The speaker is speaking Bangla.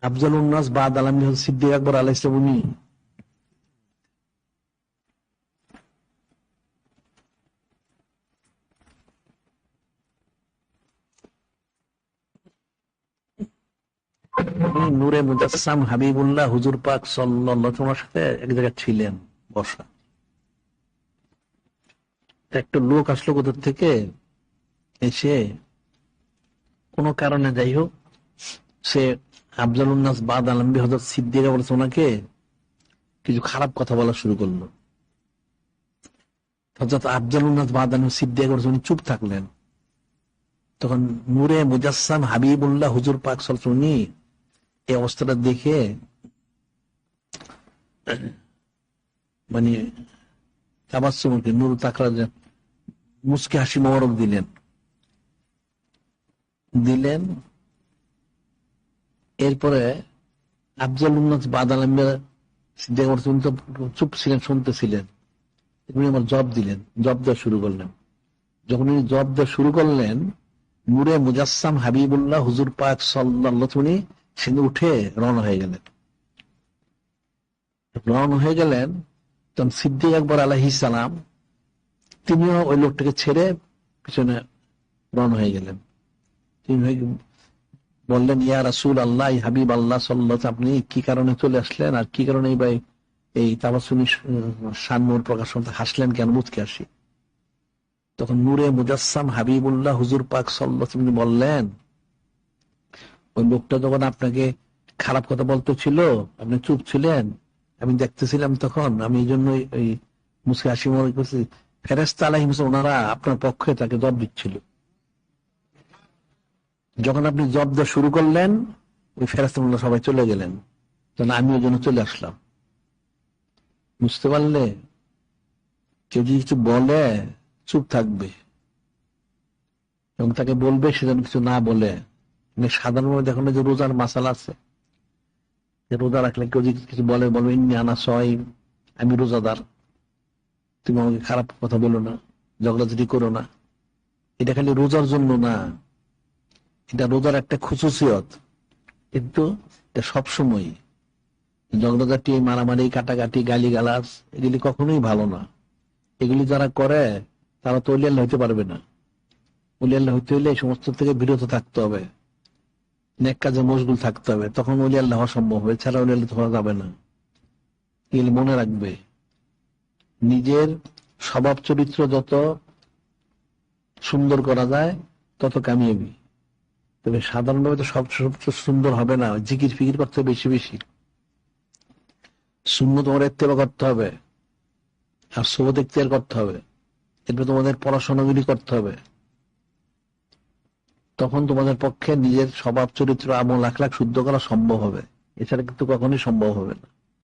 আফজালুন নাস বাদ আলমী সিদ্দিক আকবর আলাইহিস সালাম উনি নূরে মুজাসসাম হাবিবুল্লাহ হুজুর পাক সাল্লাল্লাহু আলাইহি ওয়াসাল্লামের সাথে এক জায়গায় ছিলেন বসা। একটা লোক আসলো কোথা থেকে, এসে কোনো কারণে যাই হোক সে আফজালুন নাস বাদ আলমী হযরত সিদ্দিক বলেছে ওনাকে কিছু খারাপ কথা বলা শুরু করলো। হযরত আফজালুন নাস বাদ আলমী সিদ্দিক বলেছে, উনি চুপ থাকলেন। তখন নূরে মুজাসসাম হাবিবুল্লাহ হুজুর পাক সাল্লাল্লাহু আলাইহি ওয়াসাল্লাম উনি এই অবস্থাটা দেখে মানে তাবাসসুমকে নূর তাকরা মুস্কি হাসি মোবারক দিলেন। এরপরে আফজালুন নাস বাদ আলমী সিদ্দিক উনি তো চুপ ছিলেন, শুনতেছিলেন। উনি আমার জব দেওয়া শুরু করলেন। যখন উনি জব দেওয়া শুরু করলেন, নূরে মুজাসসাম হাবিবুল্লাহ হুজুর পাক সাল্লাল্লাহু আলাইহি ওয়াসাল্লাম উনি সেখানে উঠে রওনা হয়ে গেলেন। তখন সিদ্দিক আকবর আলাইহিস সালাম তিনিও ওই লোকটাকে ছেড়ে পিছনে রওনা হয়ে গেলেন। তিনি বললেন, ইয়া রাসূল আল্লাহ, হাবিব আল্লাহ সাল্লাল্লাহু আলাইহি ওয়াসাল্লাম, আপনি কি কারণে চলে আসলেন, আর কি কারণে এই তাবাসসুমি শান-নূর প্রকাশ হাসলেন কেন, মুচকি হাসি? তখন নূরে মুজাসসাম হাবিবুল্লাহ হুজুর পাক সাল্লাল্লাহু আলাইহি ওয়াসাল্লাম বললেন, ওই লোকটা যখন আপনাকে খারাপ কথা বলতেছিল, আপনি চুপ ছিলেন, আমি দেখতেছিলাম, তখন আমি এই জন্যই ওই মুচকি হাসি মনে করছি। ফেরেশতা আলাইহিস সালাম ওনারা আপনার পক্ষে তাকে জব দিচ্ছিল। যখন আপনি জব দেওয়া শুরু করলেন, ওই ফেরেশতাগুলো সবাই চলে গেলেন, তখন আমি ওই জন্য চলে আসলাম। বুঝতে পারলে? কেউ যদি কিছু বলে চুপ থাকবে এবং তাকে বলবে সে যেন কিছু না বলে। সাধারণভাবে দেখুন যে রোজার মাসালা আছে, রোজা রাখলে কেউ যদি কিছু বলবে ইন্নী আনা সাইম, আমি রোজাদার, তুমি আমাকে খারাপ কথা বলো না, ঝগড়াঝাটি করো না। এটা খালি রোজার জন্য না, এটা রোজার একটা খুশুসিয়ত, কিন্তু এটা সবসময় ঝগড়াঝাটি, মারামারি, কাটাকাটি, গালিগালাজ এগুলি কখনোই ভালো না। এগুলি যারা করে তারা তো ওলি আল্লাহ হইতে পারবে না। ওলি আল্লাহ হইতে হইলে এই সমস্ত থেকে বিরত থাকতে হবে, নেক কাজে মশগুল থাকতে হবে, তখন ওলি আল্লাহ হওয়া সম্ভব হবে, ছাড়া ওলি আল্লাহ হওয়া যাবে না। এগুলি মনে রাখবে। নিজের স্বভাব চরিত্র যত সুন্দর করা যায় তত কামিয়াবি। তবে সাধারণভাবে তো সব সুন্দর হবে না, জিকির ফিকির করতে হবে বেশি বেশি, সুন্নত তোমার ইত্তেবা করতে হবে, আর সুবত ইখতিয়ার করতে হবে। এরপর তোমাদের পড়াশোনাগুলি করতে হবে। তখন তোমাদের পক্ষে নিজের স্বভাব চরিত্র, আমল, আখলাক শুদ্ধ করা সম্ভব হবে। এছাড়া কিন্তু কখনোই সম্ভব হবে না।